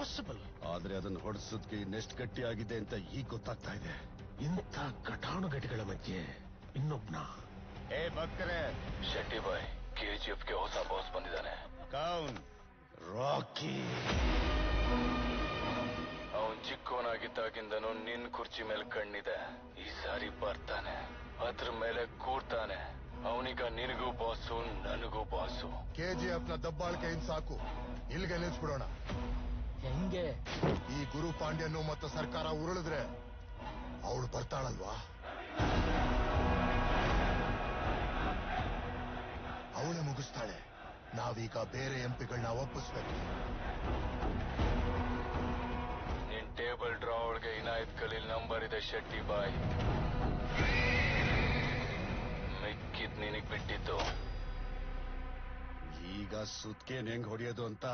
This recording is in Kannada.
ಇಂಪಾಸಿಬಲ್. ಆದ್ರೆ ಅದನ್ನು ಹೊಡೆಸೋದಕ್ಕೆ ಇನ್ನೆಷ್ಟು ಗಟ್ಟಿ ಆಗಿದೆ ಅಂತ ಈಗ ಗೊತ್ತಾಗ್ತಾ ಇದೆ. ಇಂಥ ಘಟಾನುಘಟಿಗಳ ಮಧ್ಯೆ ಇನ್ನೊಬ್ನ. ಏ ಬಕ್ಕರೆ, ಶೆಟ್ಟಿ ಬಾಯ್, ಕೆಜಿಎಫ್ಗೆ ಹೊಸ ಬಾಸ್ ಬಂದಿದ್ದಾನೆ. ಕೌನ್? ರಾಕಿ. ಅವನ್ ಚಿಕ್ಕವನಾಗಿದ್ದಾಗಿಂದನೂ ನಿನ್ ಕುರ್ಚಿ ಮೇಲೆ ಕಣ್ಣಿದೆ. ಈ ಸಾರಿ ಬರ್ತಾನೆ, ಅದ್ರ ಮೇಲೆ ಕೂರ್ತಾನೆ. ಅವನೀಗ ನಿನಗೂ ಬಾಸು, ನನಗೂ ಬಾಸು. ಕೆಜಿಎಫ್ ನ ದಬ್ಬಾಳಿಕೆಯಿಂದ ಸಾಕು, ಇಲ್ಲಿಗೆ ನಿಲ್ಸ್ಬಿಡೋಣ. ಹೆಂಗೆ? ಈ ಗುರು ಪಾಂಡ್ಯನು ಮತ್ತು ಸರ್ಕಾರ ಉರುಳಿದ್ರೆ ಅವಳು ಬರ್ತಾಳಲ್ವಾ, ಅವಳೇ ಮುಗಿಸ್ತಾಳೆ. ನಾವೀಗ ಬೇರೆ ಎಂಪಿಗಳನ್ನ ಒಪ್ಪಿಸ್ಬೇಕು. ನಿನ್ ಟೇಬಲ್ ಡ್ರಾ ಒಳಗೆ ಇನಾಯತ್ ಖಲೀಲ್ ನಂಬರ್ ಇದೆ ಶೆಟ್ಟಿ ಬಾಯ್. ಮಿಕ್ಕಿದ್ ನಿನಗ್ ಬಿಟ್ಟಿದ್ದು. ಈಗ ಸುತ್ಕೇನ್ ಹೆಂಗ್ ಹೊಡೆಯೋದು ಅಂತ